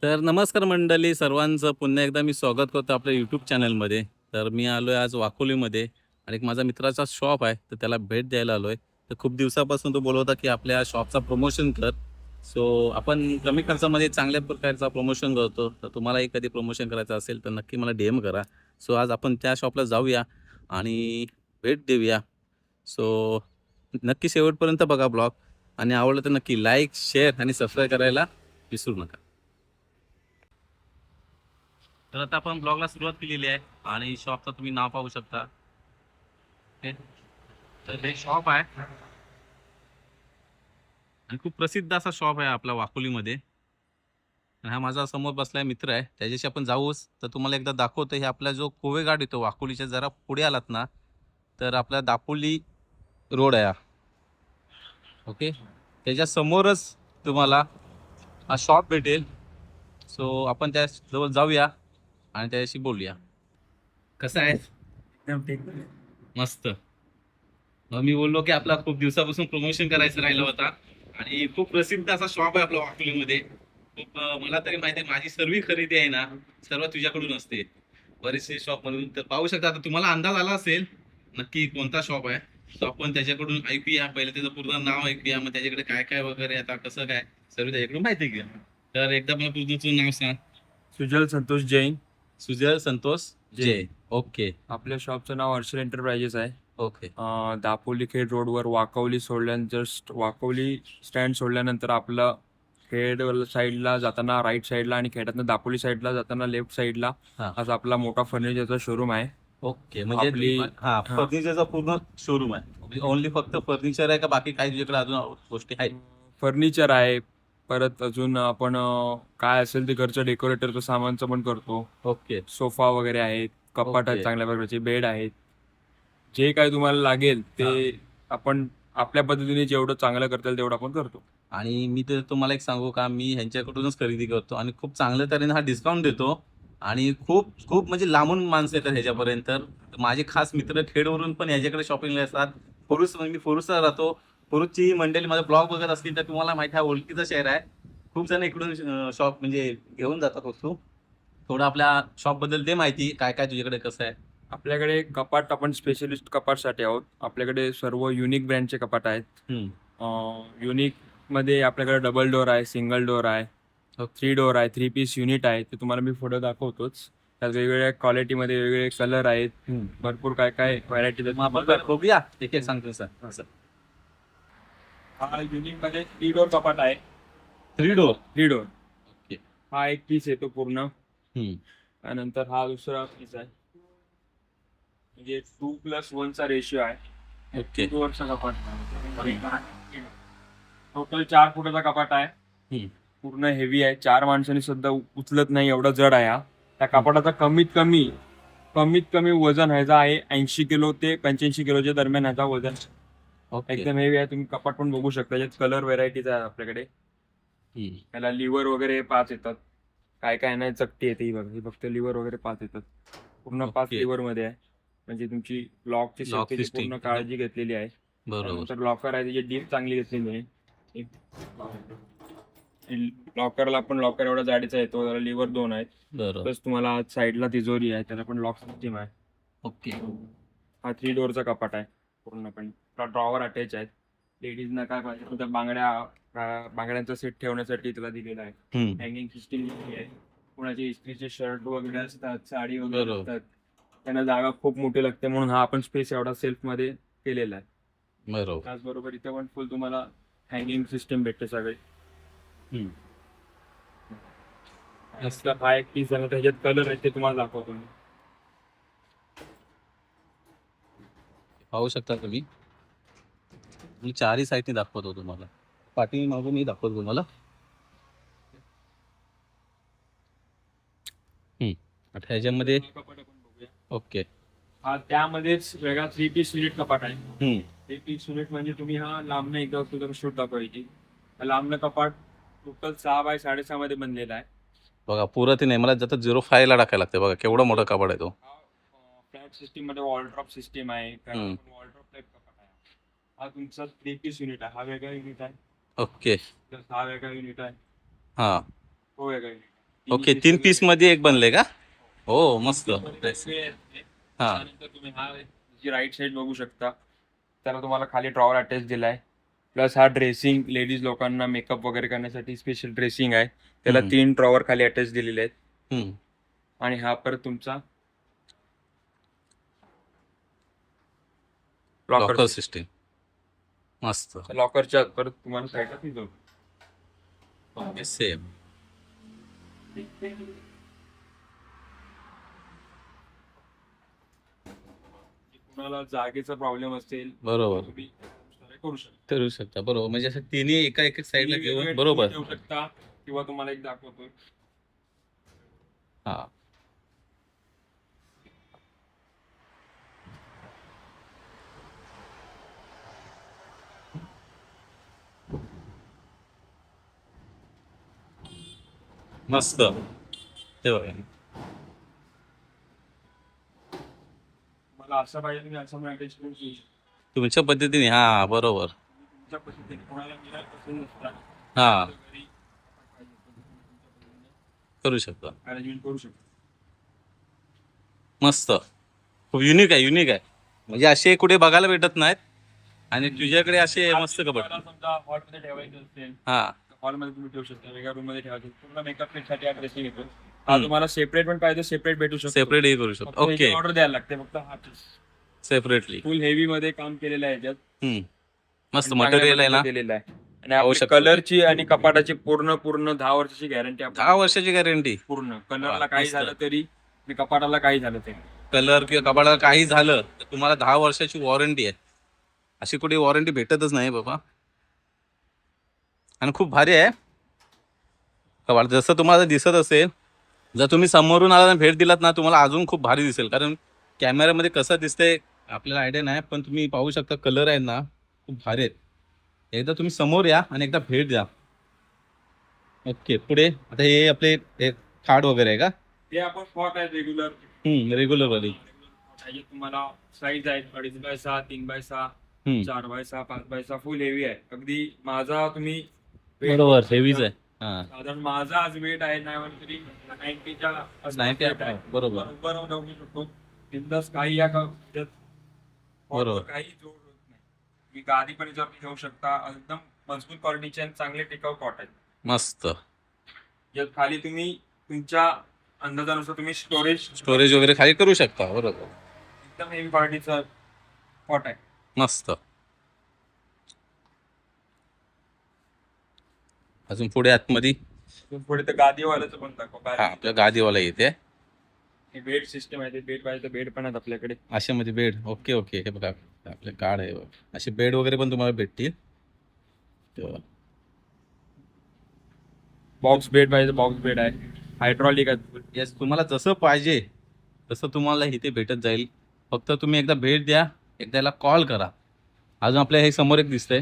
तर नमस्कार मंडळी, सर्वांचं पुन्हा एकदा मी स्वागत करतो आपल्या यूट्यूब चॅनलमध्ये. तर मी आलो आहे आज वाकोलीमध्ये आणि एक माझा मित्राचा शॉप आहे, तर त्याला भेट द्यायला आलो आहे. तर खूप दिवसापासून तो बोलत होता की आपल्या शॉपचा प्रमोशन कर. सो आपण कमी खर्चामध्ये चांगल्या प्रकारचा प्रमोशन करतो. तर तुम्हालाही कधी प्रमोशन करायचं असेल तर नक्की मला DM करा. सो आज आपण त्या शॉपला जाऊया आणि भेट देऊया. सो नक्की शेवटपर्यंत बघा ब्लॉग आणि आवडलं तर नक्की लाईक, शेअर आणि सबस्क्राईब करायला विसरू नका. तर आता आपण ब्लॉगला सुरुवात केलेली आहे आणि शॉपचं तुम्ही नाव पाहू शकता. हे तर हे शॉप आहे आणि खूप प्रसिद्ध असा शॉप आहे आपला वाकोलीमध्ये. आणि हा माझा समोर बसलाय मित्र आहे, त्याच्याशी आपण जाऊच. तर तुम्हाला एकदा दाखवतो, हे आपला जो कोवेघाट येतो वाकोलीच्या जरा पुढे आलात ना, तर आपला दापोली रोड आहे हा. ओके, त्याच्या समोरच तुम्हाला हा शॉप भेटेल. सो आपण त्या जवळ जाऊया आणि त्याच्याशी बोलूया. कसं आहे? एकदम ठीक. मस्त. मग मी बोललो की आपला खूप दिवसापासून प्रमोशन करायचं राहिलं होता आणि खूप प्रसिद्ध असा शॉप आहे आपला वाकोलीमध्ये. खूप मला तरी माहिती आहे, माझी सर्व खरेदी आहे ना, सर्व तुझ्याकडून असते. बरेचसे शॉप म्हणून तर पाहू शकता. आता तुम्हाला अंदाज आला असेल नक्की कोणता शॉप आहे. तो आपण त्याच्याकडून ऐकूया, पहिले त्याचं पूर्ण नाव ऐकूया, मग त्याच्याकडे काय काय वगैरे आता कसं काय सर्व त्याच्याकडून माहिती घ्या. तर एकदा मला पूर्ण तुझं नाव सांग. सुजल संतोष जैन. सुजय संतोष जय. ओके. आपल्या शॉपचं नाव हर्षल एंटरप्राइजेस आहे. ओके. दापोली खेड रोडवर वाकवली सोडल्यानंतर वाकवली स्टँड सोडल्यानंतर आपलं खेड साईडला जाताना राईट साईडला आणि खेड्यातनं दापोली साईडला जाताना लेफ्ट साईडला हा. आज आपला मोठा फर्निचरचा शोरूम आहे. ओके, म्हणजे हा फर्निचरचा पूर्ण शोरूम आहे. ओनली फक्त फर्निचर आहे का बाकी काही तुझ्याकडे अजून गोष्टी आहेत? फर्निचर आहे, परत अजून आपण काय असेल ते घरचं डेकोरेटरचं सामानचं पण करतो. ओके. सोफा वगैरे आहेत, कपाट आहेत, ओके. चांगल्या प्रकारचे बेड आहेत. जे काय तुम्हाला लागेल ते आपण आपल्या पद्धतीने जेवढं चांगलं करता येईल तेवढं आपण करतो. आणि मी तर तुम्हाला एक सांगू का, मी ह्यांच्याकडूनच खरेदी करतो आणि खूप चांगल्या तऱ्हेने हा डिस्काउंट देतो. आणि खूप खूप म्हणजे लांबून माणसं येतात ह्याच्यापर्यंत. तर माझे खास मित्र खेडवरून पण ह्याच्याकडे शॉपिंगला येतात. मी फोरुसला राहतो. फोरुसची मंडळी माझा ब्लॉग बघत असतील तर तुम्हाला माहिती आहे, ओळखीचा शहर आहे. खूप जण इकडून शॉप म्हणजे घेऊन जातात वस्तू. थोडं आपल्या शॉप बद्दल दे माहिती, काय काय तुझ्याकडे कसं आहे? आपल्याकडे कपाट, आपण स्पेशलिस्ट कपाटसाठी आहोत. आपल्याकडे सर्व युनिक ब्रँडचे कपाट आहेत. युनिक मध्ये आपल्याकडे डबल डोअर आहे, सिंगल डोअर आहे, 3 डोअर आहे, 3 पीस युनिट आहे. ते तुम्हाला मी फोटो दाखवतोच. त्यात वेगवेगळ्या क्वालिटीमध्ये वेगवेगळे कलर आहेत, भरपूर काय काय व्हरायटी. बघूया, एक एक सांगतो सर. असं हा युनिक मध्ये 3 डोअर कपाट आहे. 3 डोअर. 3 डोअर. ओके. हा एक पीस येतो पूर्ण. त्यानंतर हा दुसरा पीस आहे, म्हणजे 2+1 चा रेशिओ आहे. ओके. 2 डोअरचा कपाट. टोटल 4 फुटाचा कपाट आहे. पूर्ण हेवी आहे, 4 माणसांनी सुद्धा उचलत नाही एवढा जड आहे हा. त्या कपाटाचा कमीत कमी वजन ह्याचा आहे 80 किलो ते 85 किलोच्या दरम्यान ह्याचा वजन. एकदम हेवी आहे. तुम्ही कपाट पण बघू शकता, यात कलर व्हेरायटीज आहे आपल्याकडे. त्याला लिव्हर वगैरे 5 येतात. काय काय नाही, चकटी येते ही बघा. ही फक्त लिव्हर वगैरे 5 येतात. पूर्ण 5 लिव्हर मध्ये आहे. म्हणजे तुमची लॉकची सेफ्टीची पूर्ण काळजी घेतलेली आहे. बरोबर. लॉकर आहे, त्याची डीप चांगली घेतलेली आहे. लॉकरला पण लॉकर एवढा जाडीचा येतो, त्याला लिव्हर 2 आहेत. प्लस तुम्हाला साईडला तिजोरी आहे, त्याला पण लॉक सिस्टीम आहे. ओके. हा 3 डोअरचा कपाट आहे पूर्णपणे. ड्रॉवर अटॅच आहेत. लेडीजना काय पाहिजे त्या बांगड्यांचा सेट ठेवण्यासाठी त्याला दिलेला आहे. हँगिंग सिस्टीम आहे. कुणाचे इस्त्रीचे शर्ट वगैरे असतात, साडी वगैरे असतात, त्यांना जागा खूप मोठी लागते, म्हणून हा आपण स्पेस एवढा सेल्फ मध्ये केलेला आहे. बरोबर. त्याचबरोबर इथे पण फुल तुम्हाला हँगिंग सिस्टीम भेटते सगळे. हा एक पीस आहे, त्याच्यात कलर आहे ते तुम्हाला दाखवतो मी. पाहू शकता तुम्ही. मी चारही साईडने दाखवतो तुम्हाला, पाठी मागूनही दाखवतो तुम्हाला. ह्याच्यामध्ये ओके. हा त्यामध्येच वेगळा 3 पीस युनिट कपाट आहे. 3 पीस युनिट म्हणजे तुम्ही हा लांबणं एकदा तुझं शूट दाखवायची. लांबणं कपाट टोटल 6 बाय 6.5 मध्ये बनलेला आहे. बघा पुरत नाही मला, जातं 05 ला टाकायला लागते. बघा केवढा मोठा कपाट आहे तो. फ्लॅट सिस्टीम मध्ये वॉलड्रॉप सिस्टीम आहे. वॉलड्रॉप टाईप कपाट आहे. हा तुमचा 3 पीस युनिट आहे. हा वेगळा युनिट आहे. ओके. हा वेगळा युनिट आहे. हा. तो वेगळा युनिट. ओके, 3 पीस मध्ये एक बनले का? हो मस्त. हा. त्यानंतर तुम्ही हा जी राईट साइड बघू शकता, त्याला तुम्हाला खाली ड्रॉवर अटॅच दिलाय. प्लस हा ड्रेसिंग लेडीज लोकांना मेकअप वगैरे करण्यासाठी स्पेशल ड्रेसिंग आहे. त्याला हम्म. 3 ड्रॉवर खाली अटॅच दिलेले आहेत. हम्म. आणि हा परत तुमचा लॉकर लॉकर सिस्टीम मस्त. लॉकरच्या आत परत तुम्हाला साईडला जाऊ. Okay same. कुणाला जागेचा प्रॉब्लेम असेल बरोबर. तुम्ही करू शकता. करू शकता बरोबर, म्हणजे असं तिन्ही एका एक साईडला वेगवेगळे घेऊन तुम्ही बरोबर. ठेवू शकता किंवा तुम्हाला एक दाखवतो. हा. मस्त. ते बघा. मला असं पाहिजे तुम्ही असं अटॅच करून घेऊ शकता. तुमच्या पद्धतीने, हा बरोबर. तुमच्या पद्धतीने कोणाला मिळाल पसंत नसतात हा घरी करू शकता. अरेंजमेंट करू शकता. मस्त. खूप युनिक आहे, युनिक आहे. म्हणजे असे कुठे बघायला भेटत नाहीत. आणि तुझ्याकडे असे मस्त कपडे. तुम्हाला समजा हॉलमध्ये ठेवायचं असेल, हा. हॉलमध्ये तुम्ही ठेवू शकता. वेगळ्या रूम मध्ये ठेवायचं पूर्ण मेकअप किट साठी ड्रेसिंग येतो. हा तुम्हाला सेपरेट पण पाहिजे सेपरेट भेटू शकतो. सेपरेट हे करू शकतो. ओके. ऑर्डर द्यायला लागते फक्त. हा सेपरेटली. फुल हेवी मध्ये काम केलेलं आहे याच्यात. मस्त आणि मटेरियल आहे ना. दिलेलं आहे. आणि पाहू आपली शकतो. कलरची आणि कपाटाची पूर्ण 10 वर्षाची गॅरंटी. 10 वर्षाची गॅरंटी. पूर्ण कलरला वा, काही मस्त. झालं तरी आणि कपाटाला काही झालं तरी कलर किंवा कपाडाला काही झालं तर तुम्हाला 10 वर्षाची वॉरंटी आहे. अशी कुठे वॉरंटी भेटतच नाही बाबा. आणि खूप भारी आहे कपाट. जसं तुम्हाला दिसत असेल, जर तुम्ही समोरून आला ना, भेट दिलात ना, तुम्हाला अजून खूप भारी दिसेल. कारण कॅमेऱ्यामध्ये कसं दिसतंय आपल्याला आयडिया नाही, पण तुम्ही पाहू शकता कलर आहे ना खूप भारी आहेत. एकदा तुम्ही समोर या आणि एकदा भेट द्या. ओके, पुढे आता हे आपले हे खाट वगैरे आहे का? हे आपण स्पॉट आहे रेग्युलर. रेग्युलर वाली. तुम्हाला साईज आहे 2.5x6, 3x6, 4x6, 5x6. फुल हेवी आहे अगदी. माझा तुम्ही weight बरोबर, बघू हेवीच शकता. आहे. हा. साधारण माझा आज वेट आहे नाही म्हणलं तरी 90च्या आसपास 90 weight आहे. बरोबर. उभं राहून जाऊ शकतो बिंदास. काही या त्यात बरोबर. काही जोड होत नाही. मी गादी पण याच्यावर ठेवू शकता. एकदम मजबूत क्वालिटीचे आणि चांगले टिकाऊ कॉट आहेत. मस्त. यात खाली तुम्ही तुमच्या अंदाजानुसार तुम्ही स्टोरेज वगैरे खाली करू शकता. बरोबर. एकदम हेवी क्वालिटीचा कॉट आहे. मस्त. अजून पुढे आतमध्ये पुढे तर गादीवाल्याचं पण दाखव. हा आपल्या गादीवाला येते. हे बेड सिस्टम आहे. ते बेड पाहिजे तर बेड पण आहेत आपल्याकडे. अशा मध्ये बेड. Okay okay. हे बघा आपले कार्ड आहे बघा. असे बेड वगैरे पण तुम्हाला भेटतील. बॉक्स बेड पाहिजे बॉक्स बेड आहे. हायड्रॉलिक आहे. येस, तुम्हाला जसं पाहिजे तसं तुम्हाला इथे भेटत जाईल. फक्त तुम्ही एकदा भेट द्या, एकदा याला कॉल करा. अजून आपल्या हे समोर एक दिसतंय.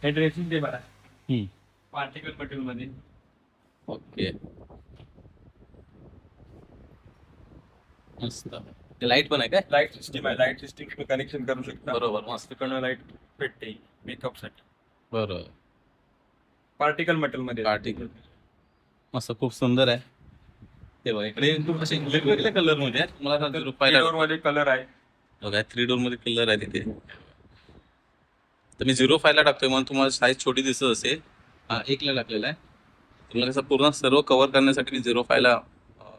हे ड्रेसिंग टेबल आहे पार्टिकल मटेरियल मध्ये. ओके. मस्त. ते लाईट पण आहे काय? लाईट सिस्टीम आहे. लाईट सिस्टीम तुम्ही कनेक्शन करू शकता. बरोबर. मस्त. तिकडनं लाईट भेटते मेकअप साठी. बरोबर. पार्टिकल मटेरियल मध्ये. पार्टिकल मस्त, खूप सुंदर आहे. ते बघा इकडे खूप असे वेगवेगळ्या कलर मध्ये आहेत. तुम्हाला आता रुपयाला मध्ये कलर आहे. बघा 3 डोर मध्ये कलर आहे तिथे. तर मी 05 ला टाकतोय म्हणून तुम्हाला साईज छोटी दिसत असेल. हा 1 ला टाकलेला आहे. तुम्हाला कसं पूर्ण सर्व कव्हर करण्यासाठी मी 05 ला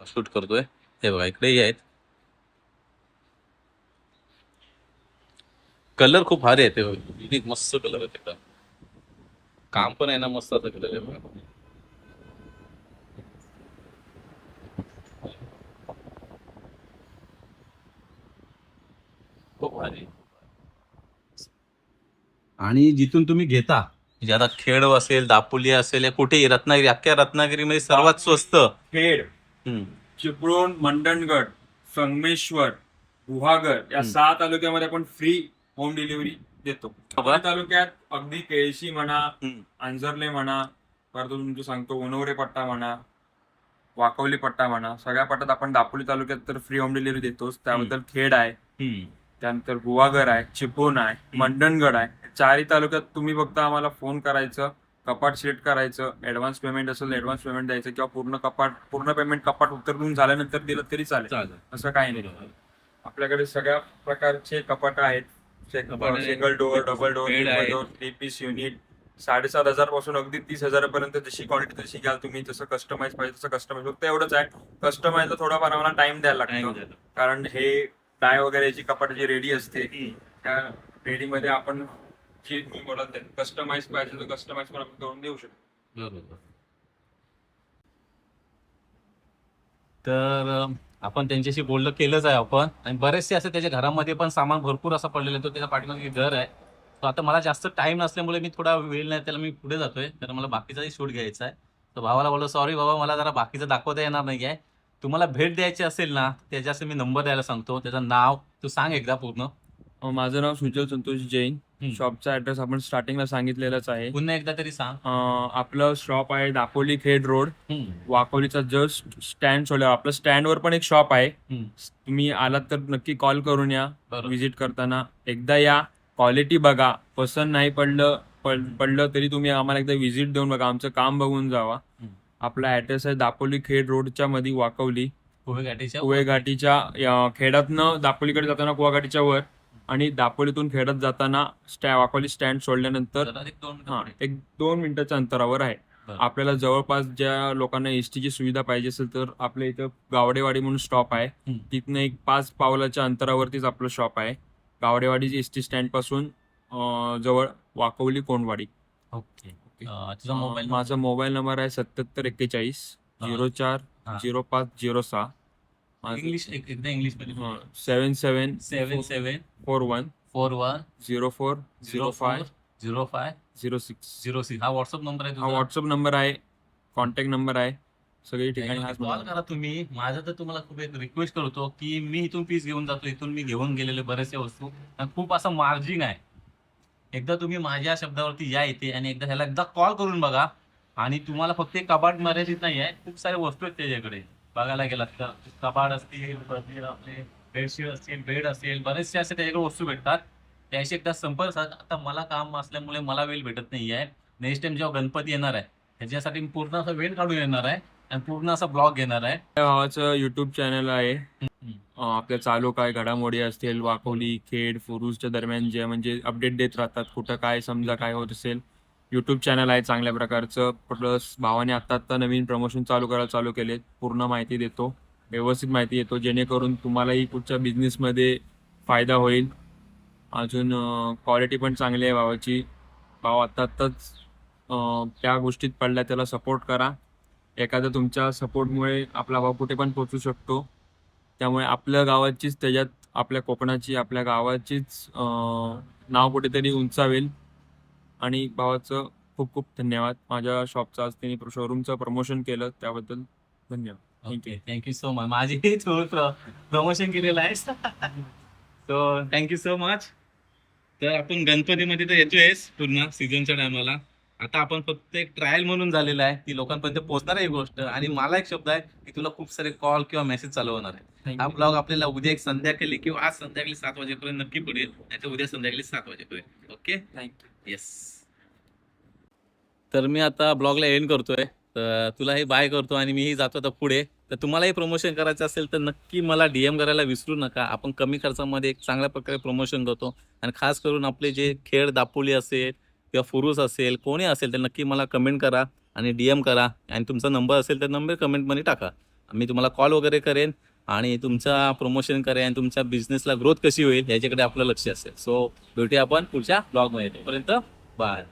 शूट करतोय. हे बघा इकडेही आहेत. कलर खूप भारी आहे. ते बघा मस्त कलर आहे. तिकडं काम पण आहे ना मस्त. आता कलर आहे बघा. खूप भारी. आणि जिथून तुम्ही घेता म्हणजे आता खेड असेल, दापोली असेल, या कुठेही रत्नागिरी, अख्ख्या रत्नागिरीमध्ये सर्वात स्वस्त. खेड, चिपळूण, मंडणगड, संगमेश्वर, गुहागर या 6 तालुक्यामध्ये आपण फ्री होम डिलिव्हरी देतो. तालुक्यात अगदी केळशी म्हणा, अंजर्ले म्हणा, परत तुमचं सांगतो उनवरे पट्टा म्हणा, वाकवली पट्टा म्हणा, सगळ्या पट्ट्यात आपण दापोली तालुक्यात तर फ्री होम डिलिव्हरी देतोच. त्याबद्दल खेड आहे, त्यानंतर गुहागर आहे, चिपळूण आहे, मंडणगड आहे. 4ही तालुक्यात तुम्ही फक्त आम्हाला फोन करायचं. कपाट सिलेक्ट करायचं, ऍडव्हान्स पेमेंट असेल ऍडव्हान्स पेमेंट द्यायचं किंवा पूर्ण पेमेंट कपाट उतरून झाल्यानंतर दिलं तरी चालेल. चालेल. असं काही नाही. आपल्याकडे सगळ्या प्रकारचे कपाट आहेत. कपाट आहे. Single door, double door, bed आहे. 3 पीस युनिट. 7,500 पासून अगदी 30,000 पर्यंत जशी क्वालिटी तशी घ्याल तुम्ही. जसं कस्टमाइज पाहिजे तसं कस्टमाइज. फक्त एवढंच आहे, कस्टमाइजला थोडाफार आम्हाला टाइम द्यायला लागतो. कारण हे टाय वगैरे जी कपाट जी रेडी असते त्या रेडीमध्ये आपण जी बोलत कस्टमाइज पाहिजे तर कस्टमाइज पण आपण करून देऊ शकतो. बरोबर. तर आपण त्यांच्याशी बोलणं केलंच आहे आपण, आणि बरेचसे असं त्याच्या घरामध्ये पण सामान भरपूर असं पडलेलं आहे. तो त्याच्या पाठीमागे घर आहे. तो आता मला जास्त टाइम नसल्यामुळे मी थोडा वेळ नाही त्याला, मी पुढे जातोय तर मला बाकीचाही शूट घ्यायचा आहे. तर भावाला बोललो सॉरी बाबा, मला जरा बाकीचं दाखवता येणार नाही आहे. तुम्हाला भेट द्यायची असेल ना त्याच्याशी मी नंबर द्यायला सांगतो. त्याचं नाव तू सांग एकदा पूर्ण. माझं नाव सुजल संतोष जैन. हम्म. शॉपचा ऍड्रेस आपण स्टार्टिंगला सांगितलेलाच आहे. पुन्हा एकदा तरी सांग. आपलं शॉप आहे दापोली खेड रोड, वाकोलीचा जस्ट स्टँड सोडल्यावर. आपलं स्टँडवर पण एक शॉप आहे. तुम्ही आलात तर नक्की कॉल करून या. बरोबर. विजिट करताना एकदा या, क्वालिटी बघा. पसंत नाही पडलं तरी तुम्ही आम्हाला एकदा विजिट देऊन बघा, आमचं काम बघून जावा. आपला ऍड्रेस आहे दापोली खेड रोडच्या मध्ये वाकवली, कुवेघाटीच्या खेडातनं दापोलीकडे जाताना कुवेघाटीच्या वर, आणि दापोलीतून खेड्यात जाताना वाकोली स्टँड सोडल्यानंतर एक 2 मिनिटाच्या अंतरावर आहे. बरं. आपल्याला जवळपास ज्या लोकांना एसटीची सुविधा पाहिजे असेल तर आपल्या इथं गावडेवाडी म्हणून स्टॉप आहे. तिथनं एक 5 पावलाच्या अंतरावरतीच आपलं शॉप आहे. गावडेवाडी एसटी स्टँड पासून जवळ वाकवली कोंडवाडी. ओके. तुझा मोबाईल? माझा मोबाईल नंबर आहे 7741 04 05 06. इंग्लिश एकदा इंग्लिश मध्ये 77 77 41 41 04 05 05 06. 06 हा व्हॉट्सअप नंबर आहे हा तुझा? व्हॉट्सअप नंबर आहे, कॉन्टॅक्ट नंबर आहे. सगळी ठिकाणी हाच कॉल number करा तुम्ही. माझं तर तुम्हाला खूप एक रिक्वेस्ट करतो की मी इथून पीस घेऊन जातो, इथून मी घेऊन गेलेले बरेचसे वस्तू, आणि खूप असं मार्जिन आहे. एकदा तुम्ही माझ्या शब्दावरती या इथे आणि एकदा एकदा कॉल करून बघा. आणि तुम्हाला फक्त एक कपाट मर्यादित नाही आहे, खूप सारे वस्तू आहेत त्याच्याकडे. बघायला गेलात तर कपाट असतील, आपले बेडशीट असतील, बेड असेल, बरेचसे असे त्याच्याकडे वस्तू भेटतात. त्याशी एकदा संपर्क साधा. आता मला काम असल्यामुळे मला वेळ भेटत नाही आहे. नेक्स्ट टाइम जेव्हा गणपती येणार आहे त्याच्यासाठी मी पूर्ण असा वेळ काढून येणार आहे आणि पूर्ण असा ब्लॉग घेणार आहे. माझ्या भावाचं युट्यूब चॅनल आहे. आपल्या चालू काय घडामोडी असतील वाकोली खेड फुरुसच्या दरम्यान जे म्हणजे अपडेट देत राहतात, कुठं काय समजा काय होत असेल. युट्यूब चॅनल आहे चांगल्या प्रकारचं. प्लस भावाने आत्ता नवीन प्रमोशन चालू केले. पूर्ण माहिती देतो, व्यवस्थित माहिती देतो, जेणेकरून तुम्हालाही पुढच्या बिझनेसमध्ये फायदा होईल. अजून क्वालिटी पण चांगली आहे भावाची. भाव आत्ताच त्या गोष्टीत पडला, त्याला सपोर्ट करा. एखाद्या तुमच्या सपोर्टमुळे आपला भाव कुठे पण पोचू शकतो. त्यामुळे आपल्या गावाचीच, त्याच्यात आपल्या कोकणाची, आपल्या गावाचीच नाव कुठेतरी उंचावेल. आणि भावाचं खूप खूप धन्यवाद. माझ्या शॉपचं आज त्यांनी शोरूमचं प्रमोशन केलं त्याबद्दल धन्यवाद. Okay, thank you so much. माझी प्रमोशन केलेलं आहे. So thank you so much. तर आपण गणपतीमध्ये तर येतोयच पूर्ण सीझनच्या टायमाला. आता आपण फक्त एक ट्रायल म्हणून झालेला आहे, ती लोकांपर्यंत पोहोचणार आहे ही गोष्ट. आणि मला एक शब्द आहे की तुला खूप सारे कॉल किंवा मेसेज चालू होणार आहे. हा ब्लॉग आपल्याला उद्या एक संध्याकाळी किंवा आज संध्याकाळी 7 वाजेपर्यंत नक्की पडेल, नाहीतर उद्या संध्याकाळी 7 वाजेपर्यंत. Okay, thank you. येस. तर मी आता ब्लॉगला एंड करतोय. तर तुलाही बाय करतो आणि मीही जातो आता पुढे. तर तुम्हालाही प्रमोशन करायचं असेल तर नक्की मला DM करायला विसरू नका. आपण कमी खर्चामध्ये एक चांगल्या प्रकारे प्रमोशन करतो. आणि खास करून आपले जे खेड दापोली असेल किंवा फुरुस असेल, कोणी असेल तर नक्की मला कमेंट करा आणि DM करा. आणि तुमचा नंबर असेल तर नंबर कमेंटमध्ये टाका. मी तुम्हाला कॉल वगैरे करेन आणि तुमचा प्रमोशन करेन आणि तुमच्या बिझनेसला ग्रोथ कशी होईल याच्याकडे आपलं लक्ष असेल. सो भेटूया आपण पुढच्या ब्लॉगमध्ये. तोपर्यंत बाय.